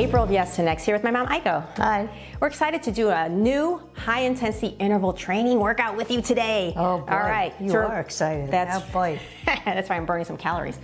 April of Yes to Next here with my mom, Aiko. Hi. We're excited to do a new high-intensity interval training workout with you today. Oh boy, all right. you are excited. That's boy. That's why I'm burning some calories.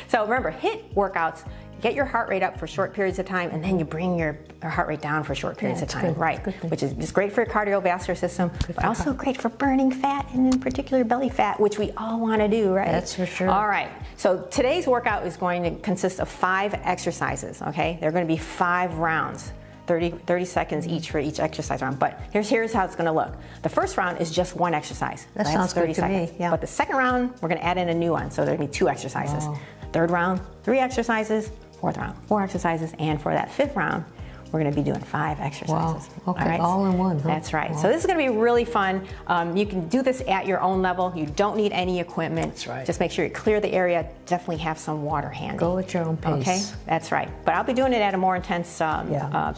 So remember, HIIT workouts, get your heart rate up for short periods of time, and then you bring your heart rate down for short periods of time, right? Which is just great for your cardiovascular system, but also great for burning fat, and in particular belly fat, which we all want to do, right? That's for sure. All right. So today's workout is going to consist of 5 exercises, okay? They're going to be 5 rounds. 30 seconds each for each exercise round, but here's how it's going to look. The first round is just 1 exercise. That sounds 30 good to me. Yeah. But the second round, we're going to add in a new one, so there'll be 2 exercises. Oh. Third round, 3 exercises. Fourth round, 4 exercises, and for that 5th round, we're going to be doing 5 exercises. Wow. Okay, all in one. Huh? That's right. Wow. So this is going to be really fun. You can do this at your own level. You don't need any equipment. That's right. Just make sure you clear the area. Definitely have some water handy. Go at your own pace. Okay, that's right. But I'll be doing it at a more intense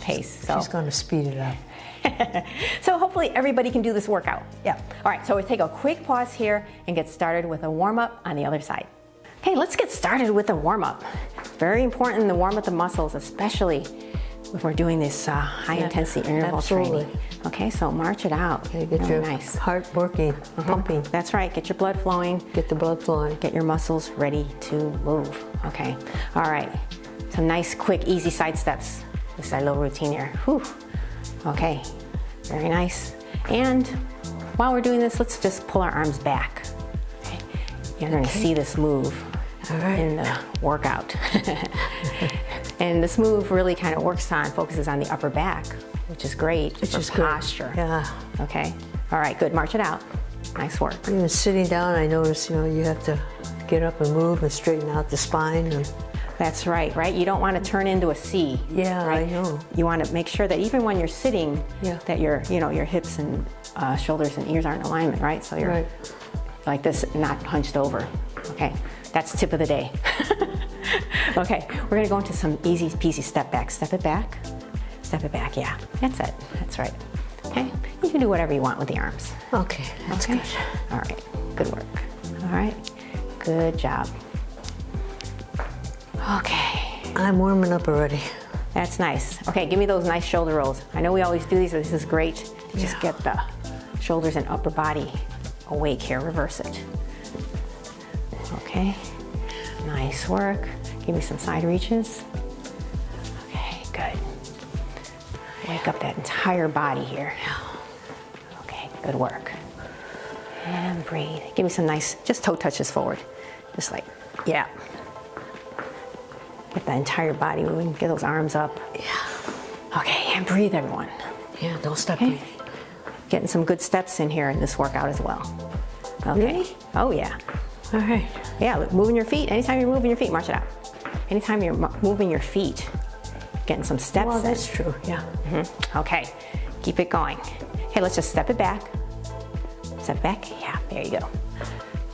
pace. So she's going to speed it up. So hopefully everybody can do this workout. Yeah. All right, so we'll take a quick pause here and get started with a warm-up on the other side. Okay, let's get started with a warm-up. Very important to warm up the muscles, especially if we're doing this high-intensity interval training. Okay, so march it out. Okay, get your heart working, pumping. That's right, get your blood flowing. Get the blood flowing. Get your muscles ready to move. Okay, all right. Some nice, quick, easy side steps. This is our little routine here. Whew. Okay, very nice. And while we're doing this, let's just pull our arms back. Okay. You're going to see this move in the workout. And this move really kind of focuses on the upper back, which is great for posture. Yeah. Okay. All right, good. March it out. Nice work. Even sitting down, I notice, you have to get up and move and straighten out the spine. That's right, right? You don't want to turn into a C. Yeah, right? I know. You want to make sure that even when you're sitting, that your hips and shoulders and ears are in alignment, right? So you're like this, not hunched over. Okay, that's tip of the day. Okay, we're going to go into some easy peasy step back. Step it back. Step it back, yeah. That's it. That's right. Okay, you can do whatever you want with the arms. Okay, that's good. All right, good work. All right, good job. Okay. I'm warming up already. That's nice. Okay, give me those nice shoulder rolls. I know we always do these, but this is great to just get the shoulders and upper body awake here. Reverse it. Okay, nice work. Give me some side reaches. Okay, good. Wake up that entire body here. Okay, good work. And breathe. Give me some nice, just toe touches forward. Just like, yeah. Get the entire body moving, get those arms up. Yeah. Okay, and breathe, everyone. Yeah, don't stop breathing. Getting some good steps in here in this workout as well. Okay. Really? Oh, yeah. All right. Yeah, look, moving your feet. Anytime you're moving your feet, march it out. Anytime you're moving your feet, getting some steps in. Well, that's true, yeah. Okay, keep it going. Okay, let's just step it back. Step back, yeah, there you go.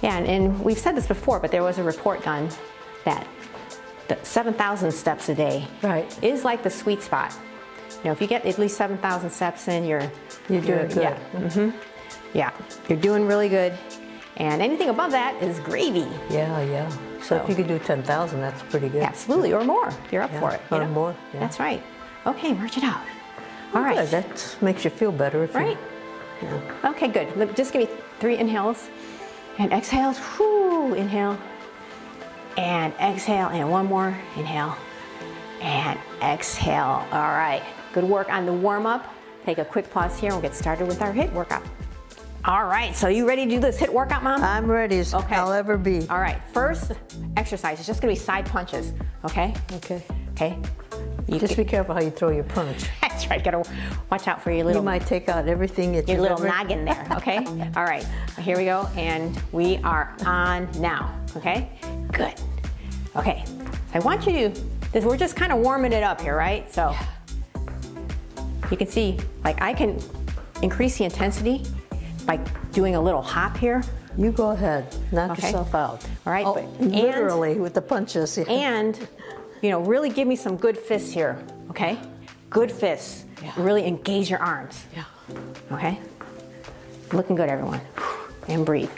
Yeah, and we've said this before, but there was a report done that the 7,000 steps a day is like the sweet spot. If you get at least 7,000 steps in, you're doing good. Yeah, yeah, you're doing really good. And anything above that is gravy. Yeah, yeah. So if you could do 10,000, that's pretty good. Absolutely, or more. You're up for it. Or more. Yeah. That's right. Okay, march it out. All right. Good. That makes you feel better. If right. Okay, good. Just give me 3 inhales and exhales. Whoo, inhale and exhale, and 1 more. Inhale and exhale. All right. Good work on the warm up. Take a quick pause here and we'll get started with our HIIT workout. All right, so you ready to do this HIIT workout, Mom? I'm ready as I'll ever be. All right, first exercise is just gonna be side punches, okay? Okay. Okay. Just be careful how you throw your punch. That's right, gotta watch out for your little... You might take out everything that your little noggin there, okay? All right, here we go, and we are on now, okay? Good. Okay, I want you to, we're just kind of warming it up here, right? So you can see, like I can increase the intensity by doing a little hop here. You go ahead, knock yourself out. All right, literally with the punches. Yeah. And, really give me some good fists here, okay? Good fists. Yeah. Really engage your arms. Yeah. Okay? Looking good, everyone. And breathe.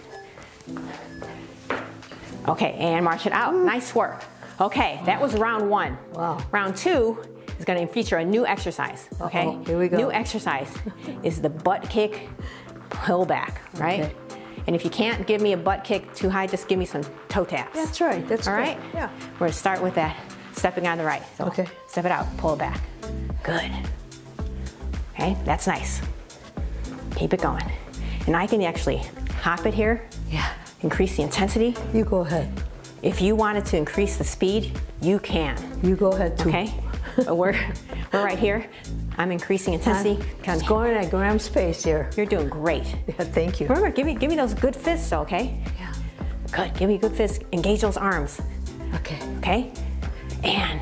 Okay, and march it out. Nice work. Okay, that was round 1. Wow. Round 2, is going to feature a new exercise, okay? Uh-oh, here we go. New exercise is the butt kick pullback, right? Okay. And if you can't give me a butt kick too high, just give me some toe taps. That's right. That's all good. right. Yeah. We're going to start with that stepping on the right. So okay. Step it out, pull it back. Good. Okay, that's nice. Keep it going. And I can actually hop it here. Yeah. Increase the intensity. You go ahead. If you wanted to increase the speed, you can. You go ahead too. Okay. we're right here. I'm increasing intensity. It's going at gram space here. You're doing great. Yeah, thank you. Remember, give me those good fists, okay? Yeah. Good. Give me a good fist. Engage those arms. Okay. Okay. And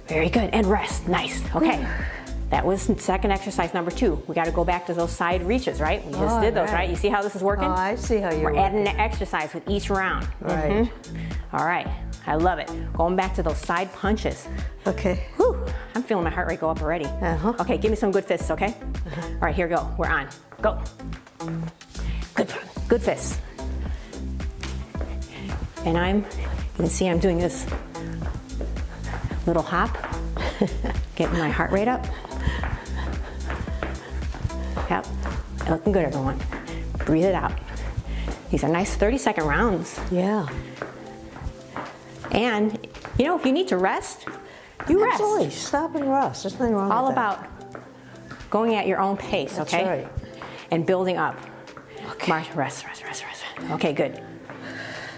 very good. And rest. Nice. Okay. That was second exercise number 2. We got to go back to those side reaches, right? We just did those, right? You see how this is working? Oh, I see how you're We're adding an exercise with each round. Right. All right. I love it. Going back to those side punches. Okay. Whew. I'm feeling my heart rate go up already. Uh-huh. Okay, give me some good fists, okay? All right, here we go. We're on. Go. Good fists. And you can see I'm doing this little hop, getting my heart rate up. Yep, looking good, everyone. Breathe it out. These are nice 30-second rounds. Yeah. And, you know, if you need to rest, you rest. Absolutely. Stop and rest. There's nothing wrong All with that. about going at your own pace, That's okay? right. And building up. Okay. March, rest. Okay, good.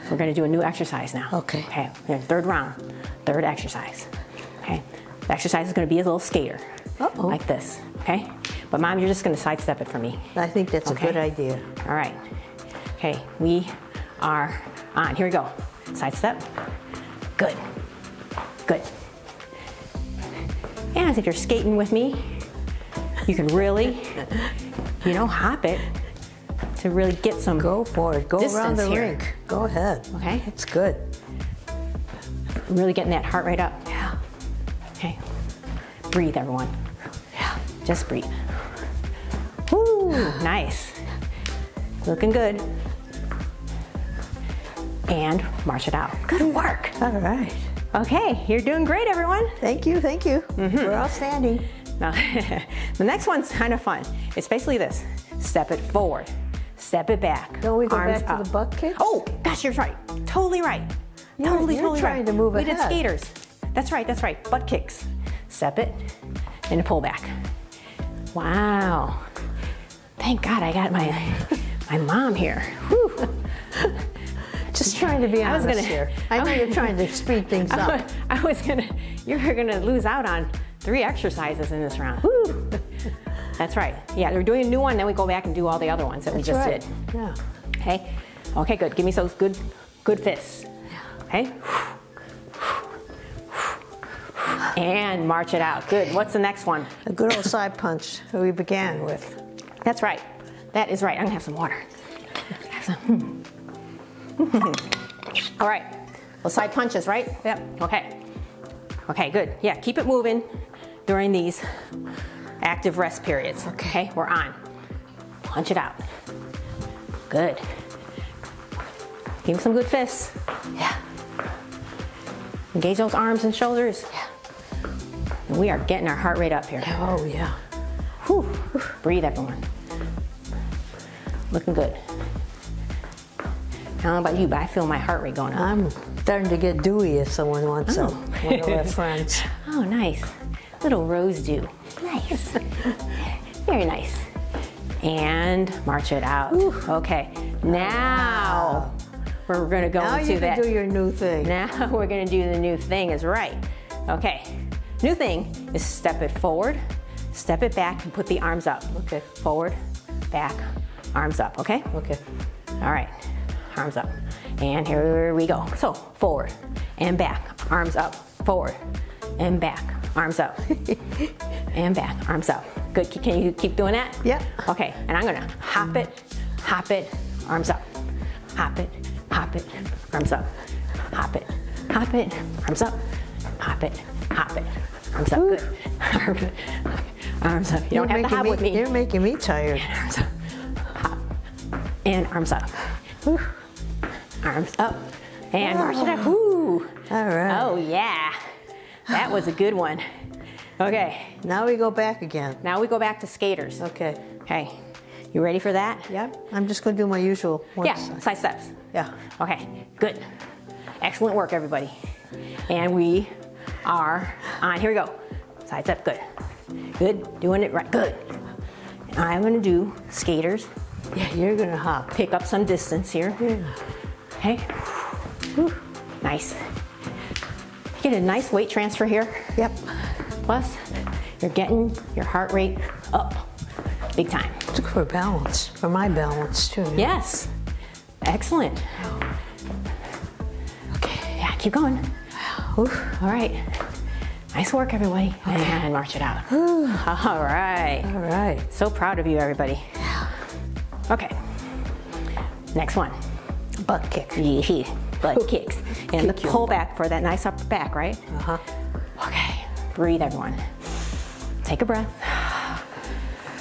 We're gonna do a new exercise now. Okay. Okay, third round, third exercise. Okay, the exercise is gonna be a little skater. Uh-oh. Like this, okay? But Mom, you're just gonna sidestep it for me. I think that's Okay. a good idea. All right. Okay, we are on. Here we go. Sidestep. Good. Good. And if you're skating with me, you can really, you know, hop it to really get some Go for it. Go around distance the here. rink. Go ahead. Okay. It's good. Really getting that heart rate up. Yeah. Okay. Breathe, everyone. Yeah. Just breathe. Woo, nice. Looking good. And march it out. Good work. All right. Okay, you're doing great, everyone. Thank you. Thank you. We're outstanding. Now, the next one's kind of fun. It's basically this. Step it forward. Step it back. Don't we go Arms back to up. the butt kicks? Oh, gosh, you're right. Totally right. Totally trying right. to move We did ahead. skaters. That's right. Butt kicks. Step it and a pull back. Wow. Thank God I got my mom here. Whew. Just trying to be honest here. I know you're trying to speed things up. You were gonna lose out on 3 exercises in this round. Woo. That's right. Yeah, we're doing a new one, then we go back and do all the other ones that we just did. Yeah. Okay. Okay, good. Give me those good fists. Okay. And march it out. Good. What's the next one? A good old side punch that we began with. That's right. That is right. I'm gonna have some water. All right. Well, side punches, right? Yep. Okay. Okay, good. Yeah, keep it moving during these active rest periods. Okay, we're on. Punch it out. Good. Give him some good fists. Yeah. Engage those arms and shoulders. Yeah. And we are getting our heart rate up here. Oh, yeah. Whew. Breathe, everyone. Looking good. I don't know about you, but I feel my heart rate going up. I'm starting to get dewy if someone wants some. One of our friends. Oh, nice. Little rose dew. Nice. Very nice. And march it out. Ooh. Okay. Now we're going to go now into you that. Can do your new thing. Now we're going to do the new thing is right. Okay. New thing is step it forward, step it back, and put the arms up. Okay. Forward, back, arms up. Okay? Okay. All right. Arms up. And here we go. So forward and back, arms up. Forward and back, arms up. And back, arms up. Good. Can you keep doing that? Yeah. Okay. And I'm gonna hop it, arms up. Hop it, arms up. Hop it, arms up. Hop it, arms up. Good. Arms up. You don't have to hop with me. You're making me tired. Arms up. Hop. And arms up. Whew. Arms up. And march it up. Woo. All right. Oh, yeah. That was a good one. Okay. Now we go back again. Now we go back to skaters. Okay. Okay. You ready for that? Yeah. I'm just going to do my usual ones. Yeah, side steps. Yeah. Okay, good. Excellent work, everybody. And we are on, here we go. Side step, good. Good, doing it right, good. I'm gonna do skaters. Yeah, you're going to hop. Pick up some distance here. Yeah. Okay, whew. Nice. Get a nice weight transfer here. Yep. Plus, you're getting your heart rate up, big time. It's good for balance, for my balance too. Yes, excellent. Okay. Yeah, keep going. Oof. All right. Nice work, everybody. Okay. And march it out. All right. All right. So proud of you, everybody. Okay. Next one. Butt kick. Yeah, butt kicks. And the Kick you. pull back for that nice upper back, right? Uh-huh. Okay. Breathe, everyone. Take a breath.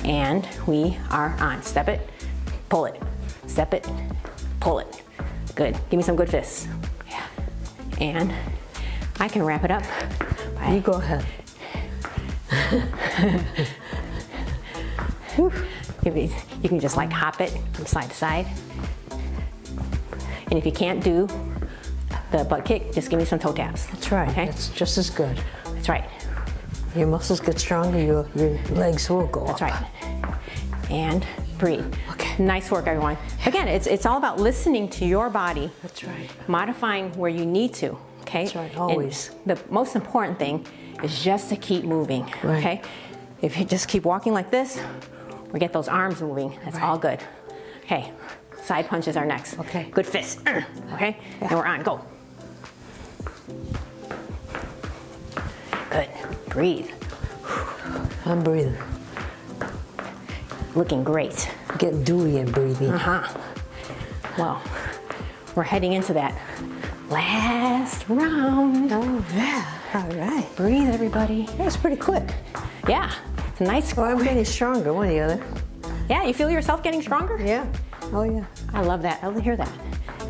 And we are on. Step it, pull it. Step it, pull it. Good. Give me some good fists. Yeah. And I can wrap it up. You go ahead. You can just like hop it from side to side. And if you can't do the butt kick, just give me some toe taps. That's right. Okay? It's just as good. That's right. Your muscles get stronger, your legs will go That's up. right. And breathe. Okay. Nice work, everyone. Again, it's all about listening to your body. That's right. Modifying where you need to. Okay. That's right, always. And the most important thing is just to keep moving. Right. Okay. If you just keep walking like this, or get those arms moving, that's all good. Okay. Side punches are next. Okay. Good fist. Okay. Yeah. And we're on. Go. Good. Breathe. I'm breathing. Looking great. Getting dewy and breathing. Well, we're heading into that last round. Oh, yeah. All right. Breathe, everybody. That's pretty quick. Yeah. It's a nice. Oh, I'm getting stronger, one or the other. Yeah, you feel yourself getting stronger? Yeah. Oh, yeah. I love that. I love to hear that.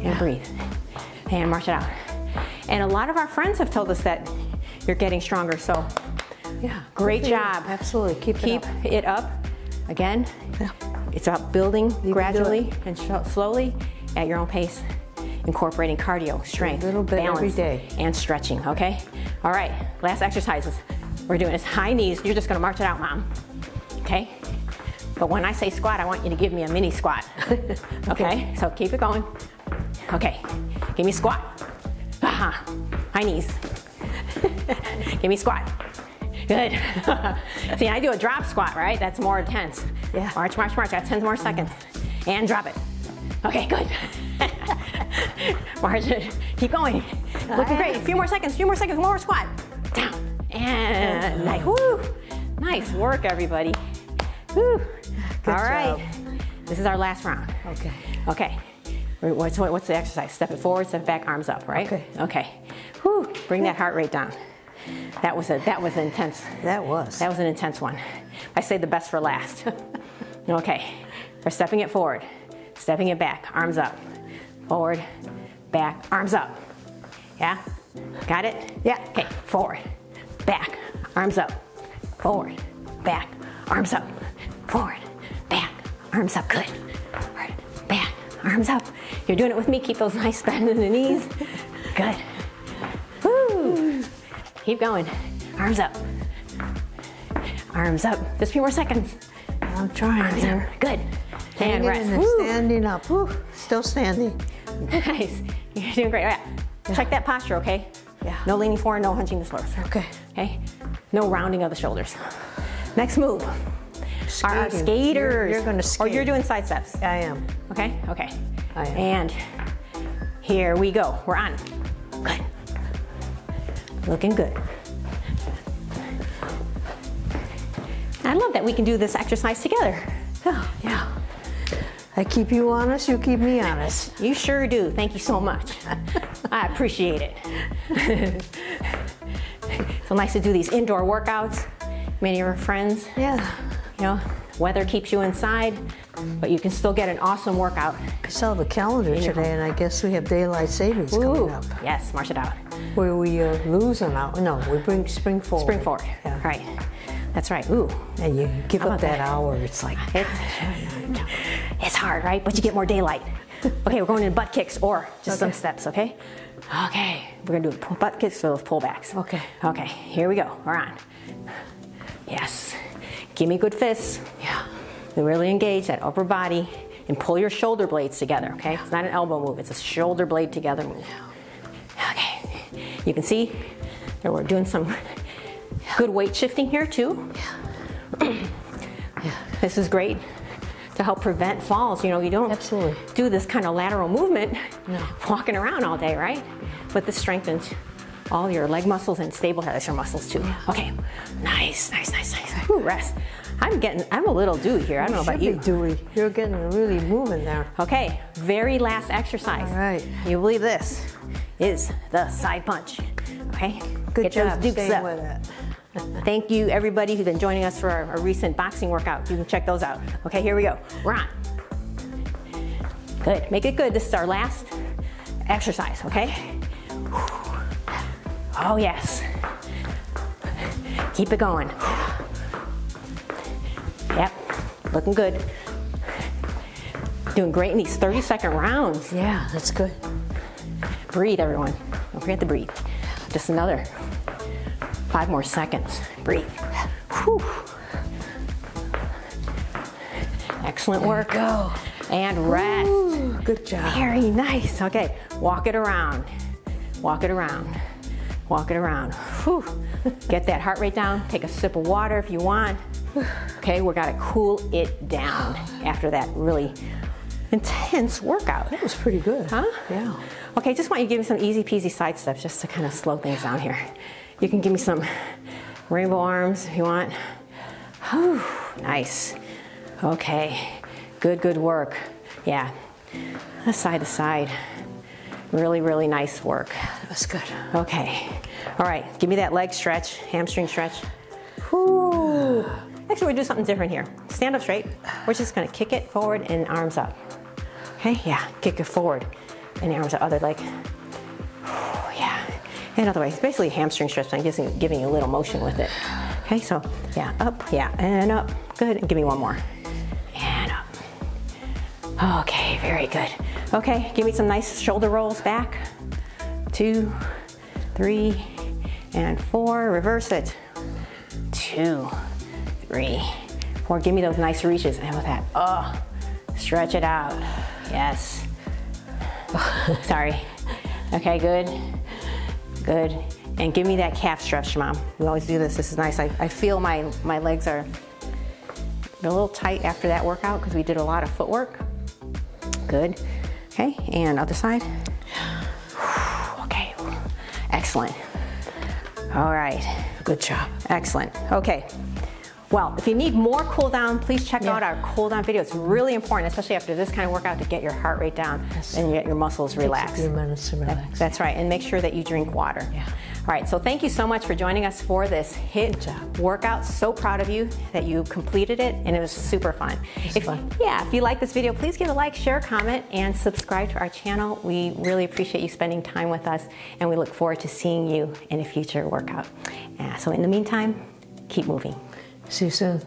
And breathe. And march it out. And a lot of our friends have told us that you're getting stronger, so Yeah. great job. Absolutely. Keep it up. Again, Yeah. it's about building can do gradually and slowly at your own pace, incorporating cardio, strength, A little bit balance, every day. and stretching, okay? All right, last exercises we're doing is high knees. You're just gonna march it out, Mom, okay? But when I say squat, I want you to give me a mini squat, okay? So keep it going. Okay, give me squat. High knees. Give me squat. Good. See, I do a drop squat, right? That's more intense. Yeah. March, march, march. I have 10 more seconds. And drop it. Okay, good. March it. Keep going. Looking great. A few more seconds, one more squat. Down. And nice. Woo. Nice work, everybody. Woo. Good All right. job. This is our last round. Okay. Okay. What's the exercise? Step it forward, step it back, arms up, right? Okay. Okay. Whew. Bring that heart rate down. That was intense. That was. That was an intense one. I say the best for last. Okay. We're stepping it forward, stepping it back, arms up. Forward, back, arms up. Yeah? Got it? Yeah. Okay. Forward, back, arms up. Forward, back, arms up. Forward, back, arms up. Good. Forward, back, arms up. You're doing it with me. Keep those nice bends in the knees. Good. Woo. Keep going. Arms up. Arms up. Just a few more seconds. I'm trying Arms here. up. Good. And Hanging rest. in there, Woo. standing up. Woo. Still standing. Nice. You're doing great. All right. Check that posture, okay? Yeah. No leaning forward, no hunching the shoulders. Okay. Okay? No rounding of the shoulders. Next move. Our Skating. skaters. You're gonna skate. Or you're doing side steps. I am. Okay? Okay. I am. And here we go. We're on. Good. Looking good. I love that we can do this exercise together. Oh, yeah. I keep you honest, you keep me honest. You sure do. Thank you so much. I appreciate it. So nice to do these indoor workouts. Many of our friends, Yeah. you know, weather keeps you inside, but you can still get an awesome workout. I saw the calendar your today and I guess we have daylight savings Ooh, coming up. yes, march it out. Where we lose them out. No, we spring forward. Spring forward. Yeah. Right. That's right. Ooh. And you give up that hour, it's like... It's hard, right? But you get more daylight. Okay, we're going into butt kicks or just some steps, okay? Okay, we're gonna do butt kicks or those pullbacks. Okay. Okay, here we go, we're on. Yes, give me good fists. Yeah. Really engage that upper body and pull your shoulder blades together, okay? It's not an elbow move, it's a shoulder blade together move. Okay, you can see that we're doing some good weight shifting here too. This is great to help prevent falls. You know, you don't do this kind of lateral movement walking around all day, right? But this strengthens all your leg muscles and stabilizes your muscles too. Okay, nice. Ooh, rest. I'm a little dewy here. I don't know about you. Dewy. You're getting really moving there. Okay, very last exercise. All right. You believe this is the side punch. Okay, good job those dukes staying up. with it. Thank you everybody who's been joining us for our recent boxing workout. You can check those out. Okay, here we go. We're on. Good, make it good. This is our last exercise, okay? Oh yes. Keep it going. Yep, looking good. Doing great in these 30-second rounds. Yeah, that's good. Breathe, everyone. Don't forget to breathe. Just another 5 more seconds. Breathe. Whew. Excellent work. Go. And rest. Ooh, good job. Very nice. Okay, walk it around. Walk it around. Walk it around. Whew. Get that heart rate down. Take a sip of water if you want. Okay, we gotta cool it down after that really intense workout. That was pretty good. Huh? Yeah. Okay, just want you to give me some easy peasy side steps just to kind of slow things down here. You can give me some rainbow arms if you want. Whew, nice. Okay, good work. Yeah, side to side. Really nice work. That was good. Okay, all right, give me that leg stretch, hamstring stretch. Whew. Actually, we're gonna do something different here. Stand up straight. We're just gonna kick it forward and arms up. Okay, yeah, kick it forward and arms up, other leg. Yeah, and other way. It's basically a hamstring stretch. I'm just giving you a little motion with it. Okay, so yeah, up, yeah, and up. Good, and give me one more. And up. Okay, very good. Okay, give me some nice shoulder rolls back. 2, 3, and 4. Reverse it. 2, 3, 4. Give me those nice reaches. And with that, oh, stretch it out. Yes. Sorry. Okay, good. And give me that calf stretch, Mom. We always do this. This is nice. I feel my legs are a little tight after that workout because we did a lot of footwork. Good. Okay, and other side. Okay, excellent. All right. Good job. Excellent. Okay. Well, if you need more cool down, please check out our cool down video. It's really important, especially after this kind of workout, to get your heart rate down and get your muscles relaxed. Takes a few minutes to relax. That's right, and make sure that you drink water. Yeah. All right, so thank you so much for joining us for this HIIT workout. So proud of you that you completed it, and it was super fun. If you like this video, please give a like, share, comment, and subscribe to our channel. We really appreciate you spending time with us, and we look forward to seeing you in a future workout. So in the meantime, keep moving. See you soon.